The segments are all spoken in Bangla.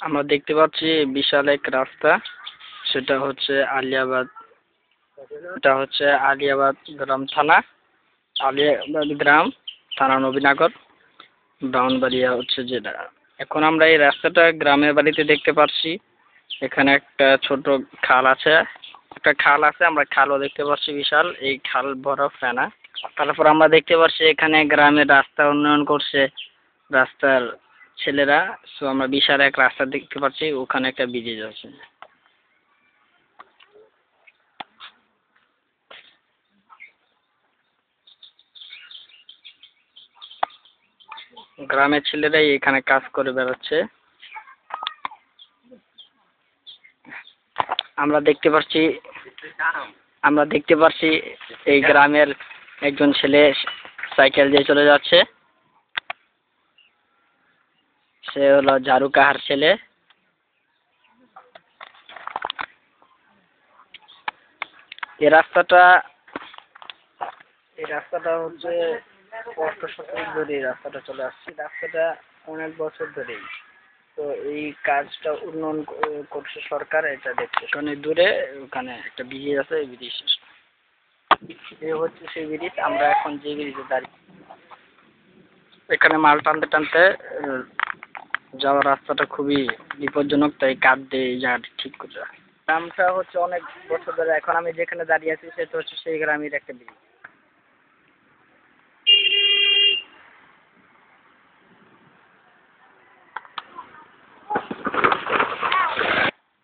আমরা দেখতে পাচ্ছি বিশাল এক রাস্তা, সেটা হচ্ছে আলিয়াবাদ। এটা হচ্ছে আলিয়াবাদ গ্রাম থানা, আলিয়াবাদ গ্রাম থানা নবীনগর, ব্রাহ্মণবাড়িয়া হচ্ছে যেটা। এখন আমরা এই রাস্তাটা গ্রামের বাড়িতে দেখতে পাচ্ছি। এখানে একটা ছোট খাল আছে, আমরা খালও দেখতে পাচ্ছি বিশাল, এই খাল ভরা ফেনা। তারপর আমরা দেখতে পাচ্ছি এখানে গ্রামের রাস্তা উন্নয়ন করছে রাস্তার ছেলেরা। সো আমরা বিশাল এক রাস্তা দেখতে পাচ্ছি, ওখানে একটা ব্রিজ আছে। গ্রামের ছেলেরাই এখানে কাজ করে বেড়াচ্ছে। আমরা দেখতে পাচ্ছি এই গ্রামের একজন ছেলে সাইকেল দিয়ে চলে যাচ্ছে, সে হলো ঝাড়ু কাহার ছেলে। এই রাস্তাটা হচ্ছে 8 শতক ধরে এই রাস্তাটা চলে আসছে। রাস্তাটা অনেক বছর ধরেই, তো এই কাজটা উন্নয়ন করছে সরকার, এটা দেখছে। ওখানে দূরে ওখানে একটা ব্রিজ আছে, এই ব্রিজ এ হচ্ছে সেই ব্রিজ। আমরা এখন যে ব্রিজে দাঁড়িয়ে, এখানে মাল টানতে টানতে যাওয়ার রাস্তাটা খুবই বিপজ্জনক, তাই কাঠ দিয়ে এই জায়গাটা ঠিক করে রাখে। গ্রামটা হচ্ছে অনেক বছর ধরে, এখন আমি যেখানে দাঁড়িয়ে আছি সেটা হচ্ছে সেই গ্রামের একটা ব্রিজ।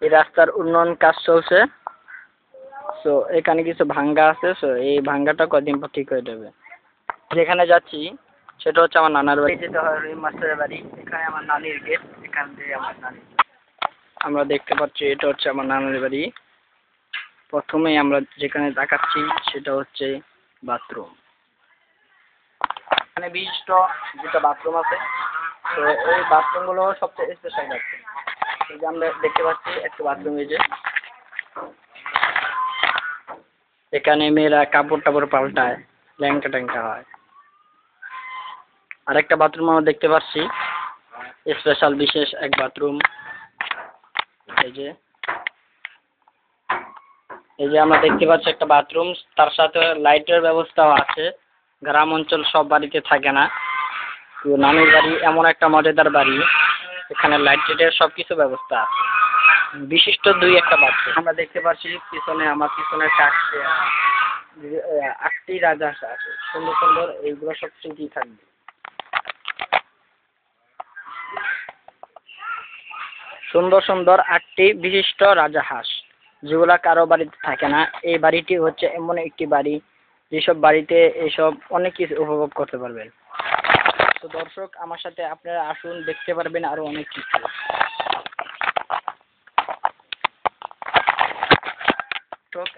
এই রাস্তার উন্নয়ন কাজ চলছে, তো এখানে কিছু ভাঙ্গা আছে, তো এই ভাঙ্গাটা কদিন পর ঠিক হয়ে যাবে। যেখানে যাচ্ছি সেটা হচ্ছে আমার নানার বাড়ি, যেতে হয় রহিম মাস্টারের বাড়ি। এখানে আমার নানির গেট, এখান দিয়ে আমার নানি। আমরা দেখতে পাচ্ছি এটা হচ্ছে আমার নানার বাড়ি। প্রথমেই আমরা যেখানে তাকাচ্ছি সেটা হচ্ছে বাথরুম। এখানে বিশিষ্ট দুটো বাথরুম আছে, তো এই বাথরুম গুলো সবচেয়ে স্পেশাল বাথরুম। এই যে আমরা দেখতে পাচ্ছি একটা বাথরুম, এই যে এখানে মেয়েরা কাপড় টাপড় পাল্টায়, ল্যাংটা ট্যাংটা হয়। আরেকটা বাথরুম আমরা দেখতে পাচ্ছি, স্পেশাল বিশেষ এক বাথরুম। এই যে আমরা দেখতে পাচ্ছি একটা বাথরুম, তার সাথে লাইটের ব্যবস্থাও আছে। গ্রাম অঞ্চল সব বাড়িতে থাকে না, তো নানুর বাড়ি এমন একটা মজাদার বাড়ি, এখানে লাইট টাইটের সবকিছু ব্যবস্থা আছে। বিশিষ্ট দুই একটা বাথরুম আমরা দেখতে পাচ্ছি। পিছনে আমার পিছনের কাছে 8টি রাজহাঁস আছে, সুন্দর সুন্দর, এইগুলো সব স্মৃতি থাকবে। সুন্দর সুন্দর 8টি বিশিষ্ট রাজহাঁস, যেগুলা কারো বাড়িতে থাকে না। এই বাড়িটি হচ্ছে এমন একটি বাড়ি যেসব বাড়িতে এসব অনেক কিছু উপভোগ করতে পারবেন। তো দর্শক, আমার সাথে আপনারা আসুন, দেখতে পারবেন আরো অনেক কিছু।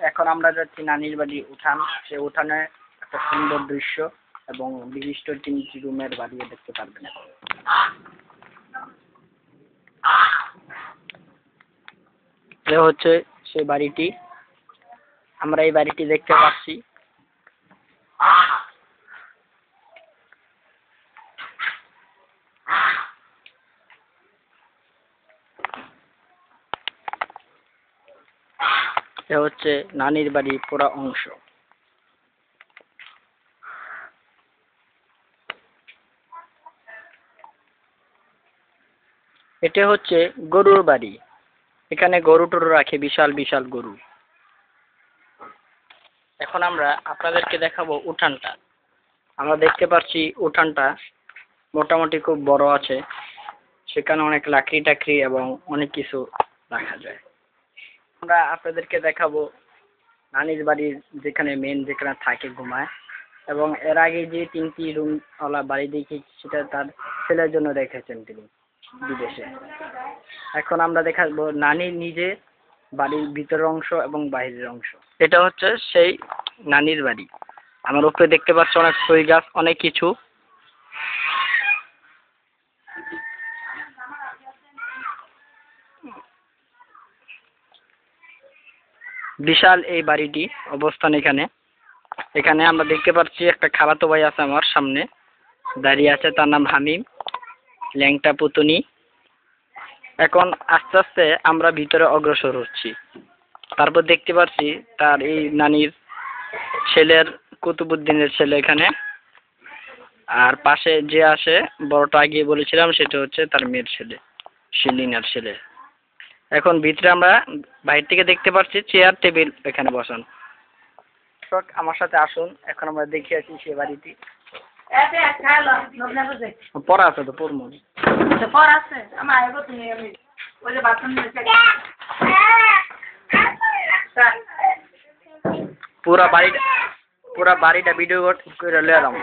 এখন আমরা যাচ্ছি নানির বাড়ি উঠান, সে উঠানে একটা সুন্দর দৃশ্য এবং বিশিষ্ট 3টি রুমের বাড়িও দেখতে পারবেন। এ হচ্ছে সেই বাড়িটি, আমরা এই বাড়িটি দেখতে পাচ্ছি। এ হচ্ছে নানির বাড়ি পুরা অংশ। এটা হচ্ছে গরুর বাড়ি, এখানে গরু টরু রাখে, বিশাল বিশাল গরু। এখন আমরা আপনাদেরকে দেখাবো উঠানটা। আমরা দেখতে পাচ্ছি উঠানটা মোটামুটি খুব বড় আছে, সেখানে অনেক লাকড়ি টাকড়ি এবং অনেক কিছু রাখা যায়। আমরা আপনাদেরকে দেখাবো নানির বাড়ির যেখানে যেখানে থাকে ঘুমায়, এবং এর আগে যে 3টি রুম ওয়ালা বাড়ি দেখেছি সেটা তার ছেলের জন্য রেখেছেন তিনি বিদেশে। এখন আমরা দেখাবো নানি নিজে বাড়ির ভিতরের অংশ এবং বাইরের অংশ। এটা হচ্ছে সেই নানির বাড়ি। আমার উপরে দেখতে পাচ্ছি অনেক সই গাছ, অনেক কিছু। বিশাল এই বাড়িটি অবস্থান এখানে। এখানে আমরা দেখতে পাচ্ছি একটা খালাতো ভাই আছে আমার সামনে দাঁড়িয়ে আছে, তার নাম হামিম, ল্যাংটা পুতুনি। এখন আস্তে আস্তে আমরা ভিতরে অগ্রসর হচ্ছি। তারপর দেখতে পাচ্ছি তার এই নানির ছেলের কুতুবুদ্দিনের ছেলে এখানে, আর পাশে যে আসে বড়টা আগে বলেছিলাম সেটা হচ্ছে তার মেয়ের ছেলে, শিলিনার ছেলে। এখন ভিতরে আমরা বাইরে থেকে দেখতে পাচ্ছি চেয়ার টেবিল এখানে বসান। আমার সাথে আসুন, এখন আমরা দেখে আসি সে বাড়িটি। পড়া আছে তো পড়বো। পুরা বাড়িটা ভিডিও করে লেলাম।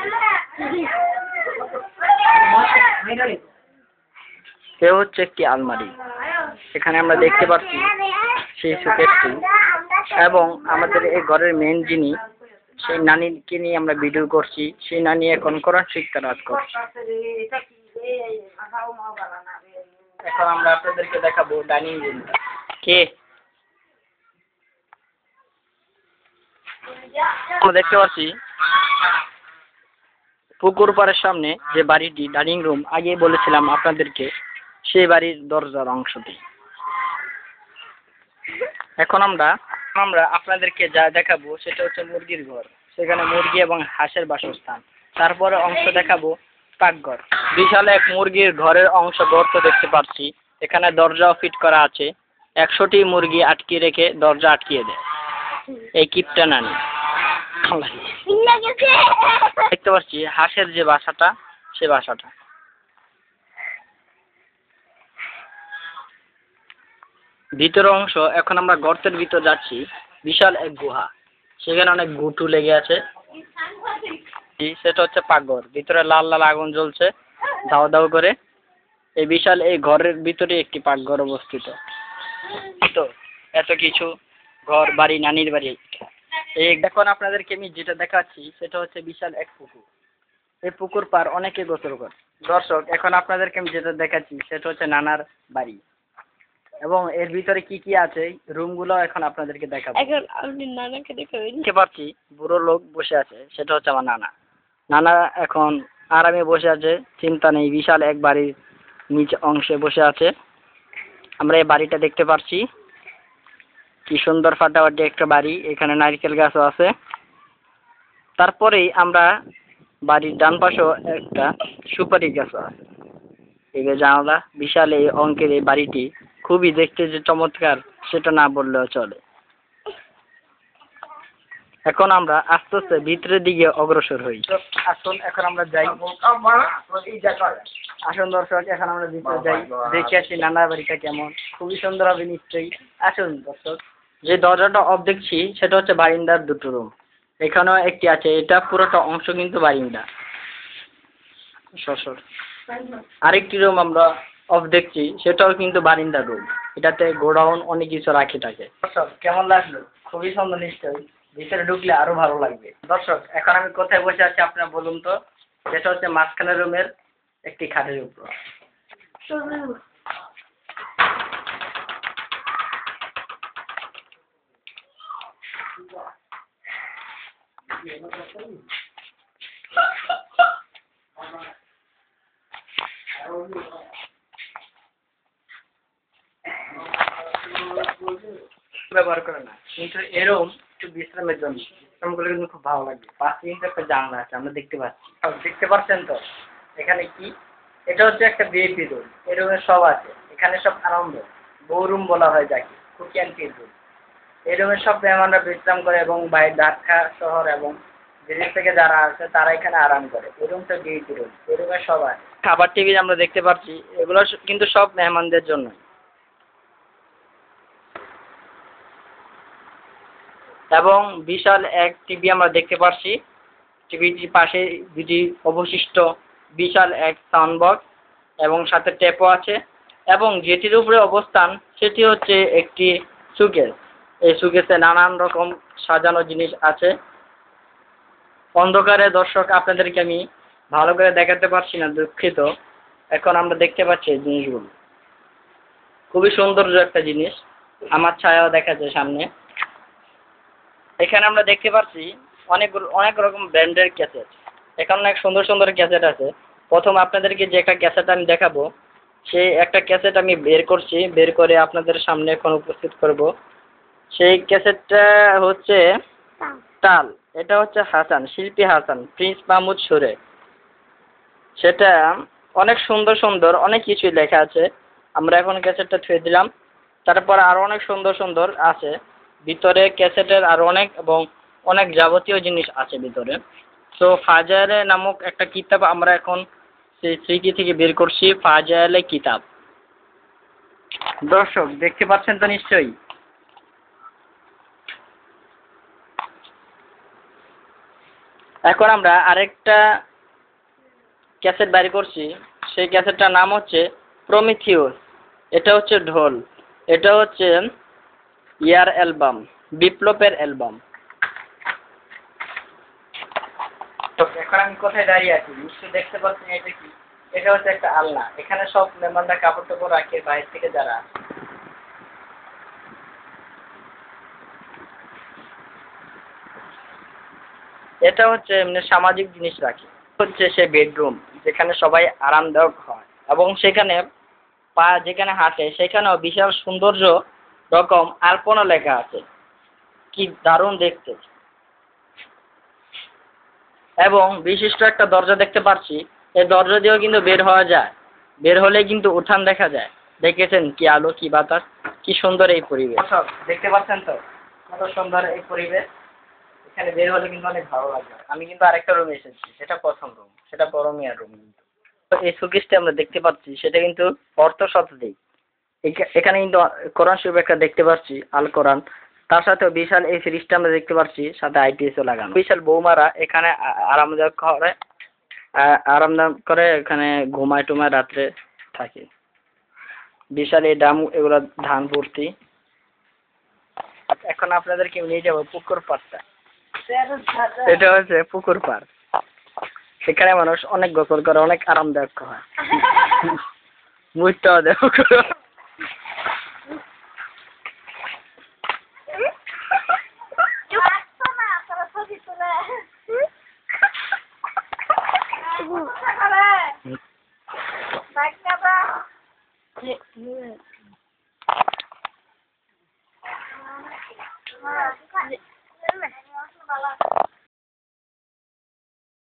এ হচ্ছে একটি আলমারি, এখানে আমরা দেখতে পাচ্ছি সেই শোকেসটি, এবং আমাদের এই ঘরের মেন যিনি সেই নানিকে নিয়ে আমরা ভিডিও করছি। সেই নানি এখন কোরআন শিক্ষা রাজ করছে। এখন আমরা আপনাদেরকে দেখাবো ডাইনিং রুমটা। কে আমরা দেখতে পাচ্ছি পুকুর পাড়ের সামনে যে বাড়িটি ডাইনিং রুম, আগে বলেছিলাম আপনাদেরকে সেই বাড়ির দরজার অংশটি। এখন আমরা আপনাদেরকে যা দেখাবো সেটা হচ্ছে মুরগির ঘর, সেখানে মুরগি এবং হাঁসের বাসস্থান। তারপরে অংশ দেখাবো পাকঘর, বিশাল এক মুরগির ঘরের অংশ গর্ত দেখতে পাচ্ছি। এখানে দরজাও ফিট করা আছে, 100টি মুরগি আটকে রেখে দরজা আটকিয়ে দেয় এই কিপটা নানি। দেখতে পাচ্ছি হাঁসের যে বাসাটা, সে বাসাটা। ভিতর অংশ, এখন আমরা গর্তের ভিতর যাচ্ছি। বিশাল এক গুহা, সেখানে অনেক গুটু লেগে আছে। সেটা হচ্ছে পাকঘর, ভিতরে লাল লাল আগুন জ্বলছে দাও দাও করে। এই বিশাল এই ঘরের ভিতরে একটি পাকঘর অবস্থিত। তো এত কিছু ঘর বাড়ি, নানির বাড়ি। এই এখন আপনাদেরকে আমি যেটা দেখাচ্ছি সেটা হচ্ছে বিশাল এক পুকুর। এই পুকুর পার অনেকে গোসল করে। দর্শক, এখন আপনাদেরকে আমি যেটা দেখাচ্ছি সেটা হচ্ছে নানার বাড়ি, এবং এর ভিতরে কি কি আছে রুমগুলো এখন আপনাদেরকে দেখাবো। এখন আপনি নানাকে দেখতে পাচ্ছি বুড়ো লোক বসে আছে, সেটা হচ্ছে আমার নানা। নানা এখন আরামে বসে আছে, চিন্তা নেই, বিশাল এক বাড়ির নিচ অংশে বসে আছে। আমরা এই বাড়িটা দেখতে পাচ্ছি, কি সুন্দর ফাটাফাটি একটা বাড়ি, এখানে নারকেল গাছও আছে। তারপরেই আমরা বাড়ির ডান পাশেও একটা সুপারি গাছও আছে। এই যে জানালা, বিশাল এই অঙ্কের এই বাড়িটি খুবই দেখতে যে চমৎকার সেটা না বললেও চলে। এখন আমরা আস্তে আস্তে ভিতরের দিকে অগ্রসর হই। আসুন এখন আমরা যাই। আসুন দর্শক, এখন আমরা ভিতরে যাই, দেখে আসি নানার বাড়িটা কেমন। খুবই সুন্দর হবে নিশ্চয়ই। আসুন দর্শক, যে দরজাটা অফ দেখছি সেটা হচ্ছে বারিন্দার দুটো রুম, এখানেও একটি আছে। এটা পুরোটা অংশ কিন্তু বারিন্দা। সসর আরেকটি রুম আমরা অফ দেখছি, সেটাও কিন্তু বারিন্দার রুম। এটাতে গোডাউন অনেক কিছু রাখে থাকে। দর্শক কেমন লাগলো? খুবই সুন্দর নিশ্চয়ই, ভিতরে ঢুকলে আরো ভালো লাগবে। দর্শক এখন আমি কোথায় বসে আছি আপনারা বলুন তো? সেটা হচ্ছে মাঝখানের রুমের একটি খাটের উপর। ব্যবহার করে না, কিন্তু এরকম একটু বিশ্রামের জন্য, বিশ্রাম করলে কিন্তু খুব ভালো লাগবে। 5 মিনিট একটা জানলা আছে, আমরা দেখতে পাচ্ছি। দেখতে পাচ্ছেন তো এখানে কি? এটা হচ্ছে একটা ভিআইপি রুম। এই রুমে সব আছে, এখানে সব আনন্দ। বউ রুম বলা হয় যাকে, খুকি আন্টির রুম। এই রুমে সব মেহমানরা বিশ্রাম করে, এবং বাইরে ঢাকা শহর এবং বিদেশ থেকে যারা আছে তারা এখানে আরাম করে। এই রুমটা ভিআইপি রুম, এই রুমে সব আছে। খাবার টেবিল আমরা দেখতে পাচ্ছি, এগুলো কিন্তু সব মেহমানদের জন্য। এবং বিশাল এক টিভি আমরা দেখতে পাচ্ছি, টিভিটির পাশে দুটি অবশিষ্ট বিশাল এক সাউন্ড বক্স, এবং সাথে টেপও আছে। এবং যেটির উপরে অবস্থান সেটি হচ্ছে একটি সুকেস। এই সুকেসে নানান রকম সাজানো জিনিস আছে। অন্ধকারে দর্শক আপনাদেরকে আমি ভালো করে দেখাতে পারছি না, দুঃখিত। এখন আমরা দেখতে পাচ্ছি এই জিনিসগুলো, খুবই সৌন্দর্য একটা জিনিস। আমার ছায়াও দেখা যায় সামনে। এখানে আমরা দেখতে পাচ্ছি অনেক রকম ব্র্যান্ডের ক্যাসেট। এখানে অনেক সুন্দর সুন্দর ক্যাসেট আছে। প্রথম আপনাদেরকে যে একটা ক্যাসেট আমি দেখাবো সেই একটা ক্যাসেট আমি বের করছি, বের করে আপনাদের সামনে এখন উপস্থিত করব। সেই ক্যাসেটটা হচ্ছে টাল। এটা হচ্ছে হাসান, শিল্পী হাসান, প্রিন্স মাহমুদ সুরে। সেটা অনেক সুন্দর সুন্দর অনেক কিছুই লেখা আছে। আমরা এখন ক্যাসেটটা থুয়ে দিলাম। তারপর আরো অনেক সুন্দর সুন্দর আছে ভিতরে, ক্যাসেটের আরো অনেক এবং অনেক যাবতীয় জিনিস আছে ভিতরে। তো ফাজাইলে নামক একটা কিতাব আমরা এখন সেই স্মৃতি থেকে বের করছি, ফাজাইলে কিতাব। দর্শক দেখতে পাচ্ছেন তো নিশ্চয়ই। এখন আমরা আরেকটা ক্যাসেট বের করছি, সেই ক্যাসেটটার নাম হচ্ছে প্রমিথিউস। এটা হচ্ছে ঢোল। এটা হচ্ছে ইয়ার অ্যালবাম, বিপ্লবের অ্যালবাম। তো এখন আমি কোথায় দাঁড়িয়ে আছি নিশ্চয়ই দেখতে পাচ্ছেন, এটা কি? এটা হচ্ছে একটা আলনা। এখানে সব মেহমানরা কাপড় টাপড় রাখে বাইরে থেকে যারা আসে। এটা হচ্ছে এমনি সামাজিক জিনিস রাখে। হচ্ছে সে বেডরুম, যেখানে সবাই আরামদায়ক হয় এবং সেখানে পা যেখানে হাঁটে সেখানেও বিশাল সৌন্দর্য রকম আলপনা লেখা আছে। কি দারুণ দেখতে। এবং বিশিষ্ট একটা দরজা দেখতে পাচ্ছি। এই দরজা দিয়েও কিন্তু বের হওয়া যায়। বের হলে কিন্তু উঠান দেখা যায়। দেখেছেন কি আলো, কি বাতাস, কি সুন্দর এই পরিবেশ। দর্শক দেখতে পাচ্ছেন তো কত সুন্দর এই পরিবেশ। এখানে বের হলে কিন্তু অনেক ভালো লাগবে। আমি কিন্তু আরেকটা রুমে এসেছি, সেটা প্রথম রুম, সেটা বড় মিয়ার রুম। তো এই শোকেসটা আমরা দেখতে পাচ্ছি, সেটা কিন্তু অর্থ শতাধিক। এখানে কিন্তু কোরআন শরীফ একটা দেখতে পাচ্ছি, আল কোরআন। তার সাথে বিশাল এই ফ্রিজটা আমরা দেখতে পাচ্ছি, সাথে আইপিএসও লাগানো। বিশাল বৌমারা এখানে আরামদায়ক করে, আরামদায়ক করে এখানে ঘুমায় টুমায় রাত্রে থাকে। বিশাল এই ড্রাম, এগুলো ধান ভর্তি। এখন আপনাদেরকে নিয়ে যাবো পুকুর পাড়টা। এটা হচ্ছে পুকুর পাড়। সেখানে মানুষ অনেক গোসল করে, অনেক আরামদায়ক হয়। মুখটাও দেখো।